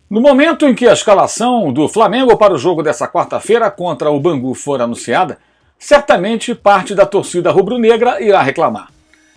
No momento em que a escalação do Flamengo para o jogo dessa quarta-feira contra o Bangu for anunciada, certamente parte da torcida rubro-negra irá reclamar.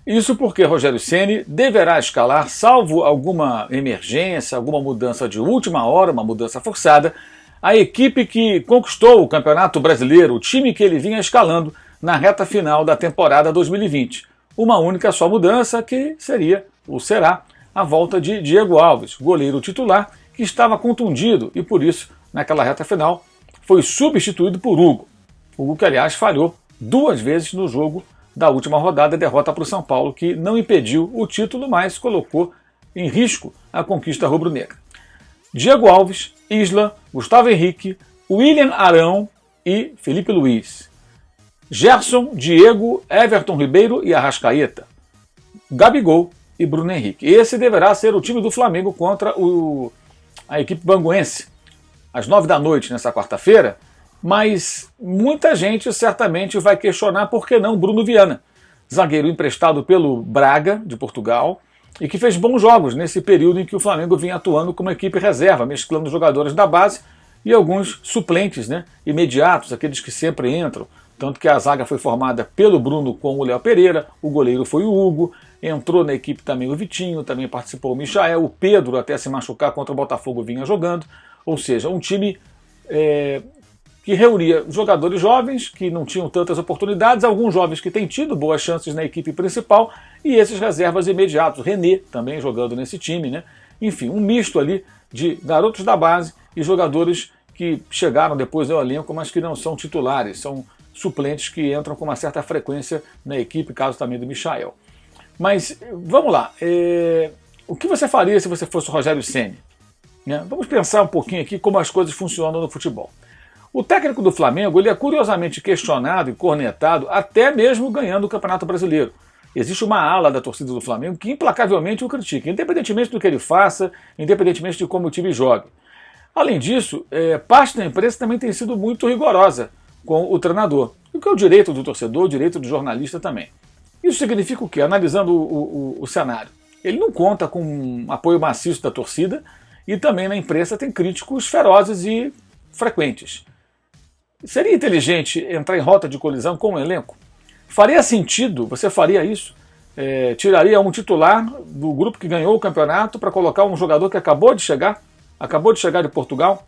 Isso porque Rogério Ceni deverá escalar, salvo alguma emergência, alguma mudança de última hora, uma mudança forçada, a equipe que conquistou o Campeonato Brasileiro, o time que ele vinha escalando na reta final da temporada 2020. Uma única só mudança que seria, ou será, a volta de Diego Alves, goleiro titular, que estava contundido e por isso, naquela reta final, foi substituído por Hugo. Hugo que, aliás, falhou 2 vezes no jogo da última rodada, derrota para o São Paulo, que não impediu o título, mas colocou em risco a conquista rubro-negra. Diego Alves, Isla, Gustavo Henrique, William Arão e Felipe Luiz. Gerson, Diego, Everton Ribeiro e Arrascaeta. Gabigol e Bruno Henrique. Esse deverá ser o time do Flamengo contra a equipe banguense, às 9 da noite nessa quarta-feira, mas muita gente certamente vai questionar por que não Bruno Viana, zagueiro emprestado pelo Braga, de Portugal, e que fez bons jogos nesse período em que o Flamengo vinha atuando como equipe reserva, mesclando jogadores da base e alguns suplentes, imediatos, aqueles que sempre entram. Tanto que a zaga foi formada pelo Bruno com o Léo Pereira, o goleiro foi o Hugo, entrou na equipe também o Vitinho, também participou o Michael, o Pedro até se machucar contra o Botafogo vinha jogando, ou seja, um time que reunia jogadores jovens que não tinham tantas oportunidades, alguns jovens que têm tido boas chances na equipe principal e esses reservas imediatos, René também jogando nesse time, Enfim, um misto ali de garotos da base e jogadores que chegaram depois ao elenco, mas que não são titulares, são suplentes que entram com uma certa frequência na equipe, caso também do Michael. Mas vamos lá, o que você faria se você fosse o Rogério Ceni? Vamos pensar um pouquinho aqui como as coisas funcionam no futebol. O técnico do Flamengo ele é curiosamente questionado e cornetado até mesmo ganhando o Campeonato Brasileiro. Existe uma ala da torcida do Flamengo que implacavelmente o critica, independentemente do que ele faça, independentemente de como o time jogue. Além disso, parte da imprensa também tem sido muito rigorosa com o treinador, o que é o direito do torcedor, o direito do jornalista também. Isso significa o quê? Analisando o cenário. Ele não conta com um apoio maciço da torcida e também na imprensa tem críticos ferozes e frequentes. Seria inteligente entrar em rota de colisão com o elenco? Faria sentido? Você faria isso? Tiraria um titular do grupo que ganhou o campeonato para colocar um jogador que acabou de chegar de Portugal?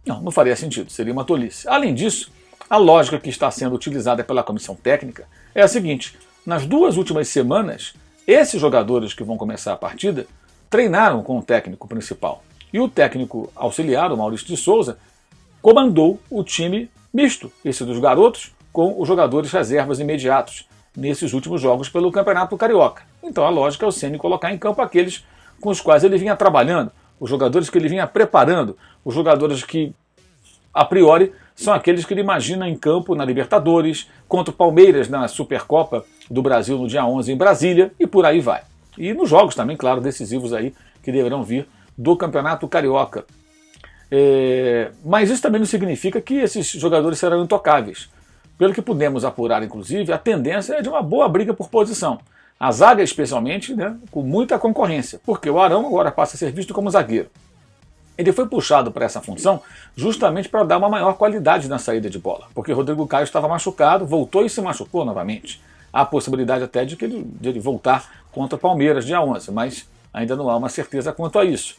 Não faria sentido, seria uma tolice. Além disso, a lógica que está sendo utilizada pela comissão técnica é a seguinte: nas 2 últimas semanas, esses jogadores que vão começar a partida treinaram com o técnico principal. E o técnico auxiliar, o Maurício de Souza, comandou o time misto, esse dos garotos, com os jogadores reservas imediatos, nesses últimos jogos pelo Campeonato Carioca. Então a lógica é o Ceni colocar em campo aqueles com os quais ele vinha trabalhando, os jogadores que ele vinha preparando, os jogadores que, a priori, são aqueles que ele imagina em campo na Libertadores, contra o Palmeiras na Supercopa do Brasil no dia 11 em Brasília, e por aí vai. E nos jogos também, claro, decisivos aí, que deverão vir do Campeonato Carioca. Mas isso também não significa que esses jogadores serão intocáveis. Pelo que pudemos apurar, inclusive, a tendência é de uma boa briga por posição. A zaga, especialmente, com muita concorrência, porque o Arão agora passa a ser visto como zagueiro. Ele foi puxado para essa função justamente para dar uma maior qualidade na saída de bola, porque Rodrigo Caio estava machucado, voltou e se machucou novamente. Há a possibilidade até de ele voltar contra o Palmeiras dia 11, mas ainda não há uma certeza quanto a isso.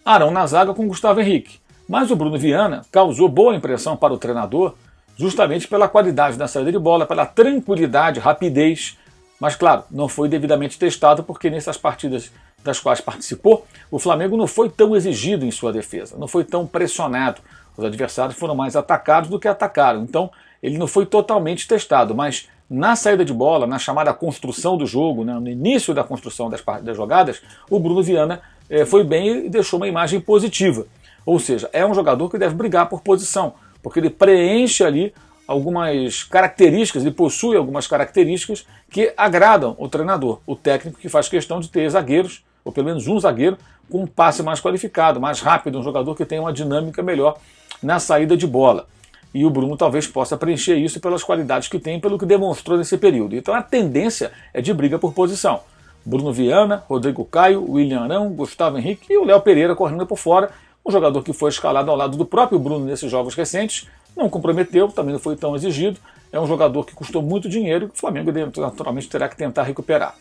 Arão na zaga com Gustavo Henrique, mas o Bruno Viana causou boa impressão para o treinador justamente pela qualidade na saída de bola, pela tranquilidade, rapidez, mas claro, não foi devidamente testado porque nessas partidas das quais participou, o Flamengo não foi tão exigido em sua defesa, não foi tão pressionado. Os adversários foram mais atacados do que atacaram, então ele não foi totalmente testado, mas na saída de bola, na chamada construção do jogo, no início da construção das jogadas, o Bruno Viana foi bem e deixou uma imagem positiva. Ou seja, é um jogador que deve brigar por posição, porque ele preenche ali algumas características, ele possui algumas características que agradam o treinador, o técnico que faz questão de ter zagueiros, ou pelo menos um zagueiro, com um passe mais qualificado, mais rápido, um jogador que tenha uma dinâmica melhor na saída de bola. E o Bruno talvez possa preencher isso pelas qualidades que tem, pelo que demonstrou nesse período. Então a tendência é de briga por posição. Bruno Viana, Rodrigo Caio, William Arão, Gustavo Henrique e o Léo Pereira correndo por fora, um jogador que foi escalado ao lado do próprio Bruno nesses jogos recentes, não comprometeu, também não foi tão exigido, é um jogador que custou muito dinheiro e que o Flamengo naturalmente terá que tentar recuperar.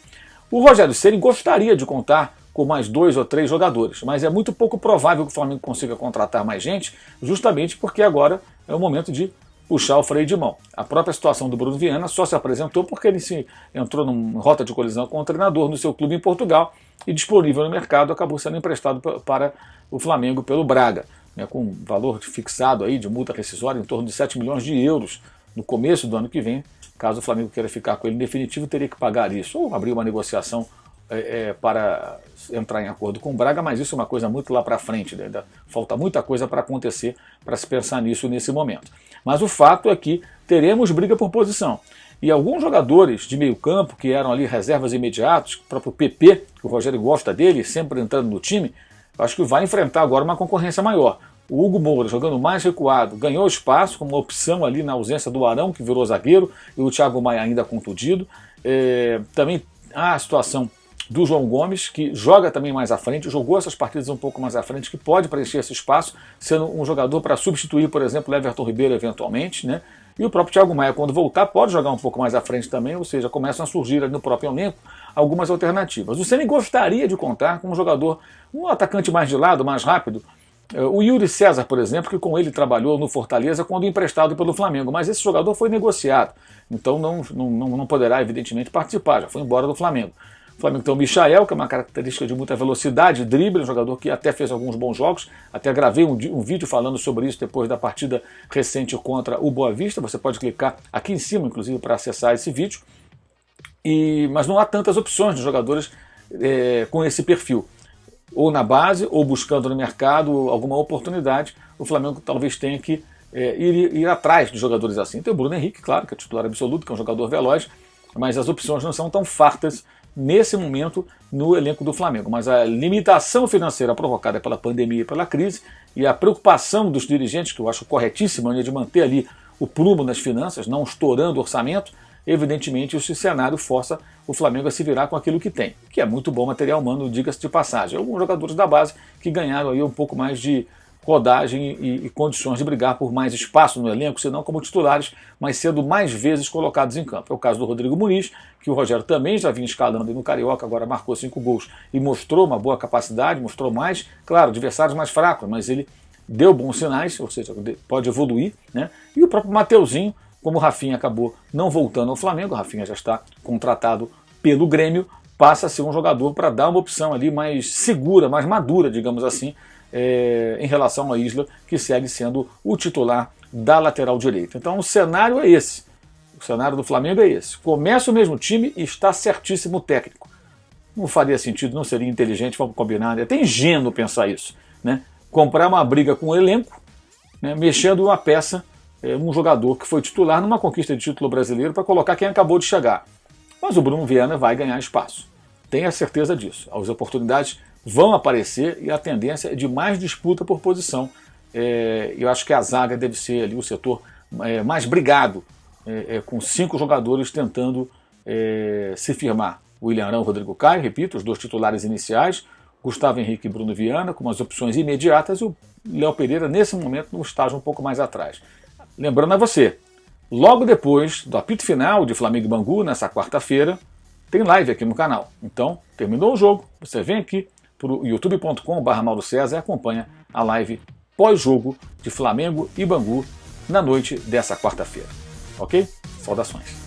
O Rogério Ceni gostaria de contar com mais 2 ou 3 jogadores, mas é muito pouco provável que o Flamengo consiga contratar mais gente, justamente porque agora é o momento de puxar o freio de mão. A própria situação do Bruno Viana só se apresentou porque ele entrou numa rota de colisão com o treinador no seu clube em Portugal e disponível no mercado acabou sendo emprestado para o Flamengo pelo Braga, né, com um valor fixado aí de multa rescisória em torno de 7 milhões de euros no começo do ano que vem. Caso o Flamengo queira ficar com ele em definitivo, teria que pagar isso ou abrir uma negociação para entrar em acordo com o Braga, mas isso é uma coisa muito lá para frente, né? Ainda falta muita coisa para acontecer para se pensar nisso nesse momento. Mas o fato é que teremos briga por posição. E alguns jogadores de meio campo, que eram ali reservas imediatos, o próprio PP, que o Rogério gosta dele, sempre entrando no time, acho que vai enfrentar agora uma concorrência maior. O Hugo Moura, jogando mais recuado, ganhou espaço como uma opção ali na ausência do Arão, que virou zagueiro, e o Thiago Maia ainda contundido. Também há a situação do João Gomes, que joga também mais à frente, jogou essas partidas um pouco mais à frente, que pode preencher esse espaço, sendo um jogador para substituir, por exemplo, o Everton Ribeiro eventualmente, né? E o próprio Thiago Maia, quando voltar, pode jogar um pouco mais à frente também, ou seja, começam a surgir ali no próprio elenco algumas alternativas. O Ceni gostaria de contar com um jogador, um atacante mais de lado, mais rápido, o Yuri César, por exemplo, que com ele trabalhou no Fortaleza quando emprestado pelo Flamengo, mas esse jogador foi negociado, então não poderá, evidentemente, participar, já foi embora do Flamengo. O Flamengo tem o Michael, que é uma característica de muita velocidade, drible, um jogador que até fez alguns bons jogos. Até gravei um vídeo falando sobre isso depois da partida recente contra o Boa Vista. Você pode clicar aqui em cima, inclusive, para acessar esse vídeo. Mas não há tantas opções de jogadores com esse perfil. Ou na base, ou buscando no mercado alguma oportunidade. O Flamengo talvez tenha que ir atrás de jogadores assim. Tem o Bruno Henrique, claro, que é titular absoluto, que é um jogador veloz, mas as opções não são tão fartas nesse momento no elenco do Flamengo. Mas a limitação financeira provocada pela pandemia e pela crise e a preocupação dos dirigentes, que eu acho corretíssima, de manter ali o prumo nas finanças, não estourando o orçamento, evidentemente esse cenário força o Flamengo a se virar com aquilo que tem, que é muito bom material humano, diga-se de passagem. Alguns jogadores da base que ganharam aí um pouco mais de rodagem e condições de brigar por mais espaço no elenco, senão como titulares, mas sendo mais vezes colocados em campo. É o caso do Rodrigo Muniz, que o Rogério também já vinha escalando no Carioca, agora marcou 5 gols e mostrou uma boa capacidade, mostrou mais, claro, adversários mais fracos, mas ele deu bons sinais, ou seja, pode evoluir, né? E o próprio Mateuzinho, como o Rafinha acabou não voltando ao Flamengo, o Rafinha já está contratado pelo Grêmio, passa a ser um jogador para dar uma opção ali mais segura, mais madura, digamos assim, em relação ao Isla, que segue sendo o titular da lateral direita. Então o cenário é esse. O cenário do Flamengo é esse. Começa o mesmo time e está certíssimo o técnico. Não faria sentido, não seria inteligente, vamos combinar. É até ingênuo pensar isso, né? Comprar uma briga com o elenco, né, mexendo uma peça, um jogador que foi titular numa conquista de título brasileiro para colocar quem acabou de chegar. Mas o Bruno Viana vai ganhar espaço. Tenha certeza disso. As oportunidades vão aparecer e a tendência é de mais disputa por posição. Eu acho que a zaga deve ser ali o setor mais brigado, com 5 jogadores tentando se firmar. O William Arão e o Rodrigo Caio, repito, os 2 titulares iniciais, Gustavo Henrique e Bruno Viana, com as opções imediatas, e o Léo Pereira, nesse momento, no estágio um pouco mais atrás. Lembrando a você, logo depois do apito final de Flamengo e Bangu, nessa quarta-feira, tem live aqui no canal. Então, terminou o jogo, você vem aqui para o youtube.com/Mauro César e acompanha a live pós-jogo de Flamengo e Bangu na noite dessa quarta-feira. Ok? Saudações.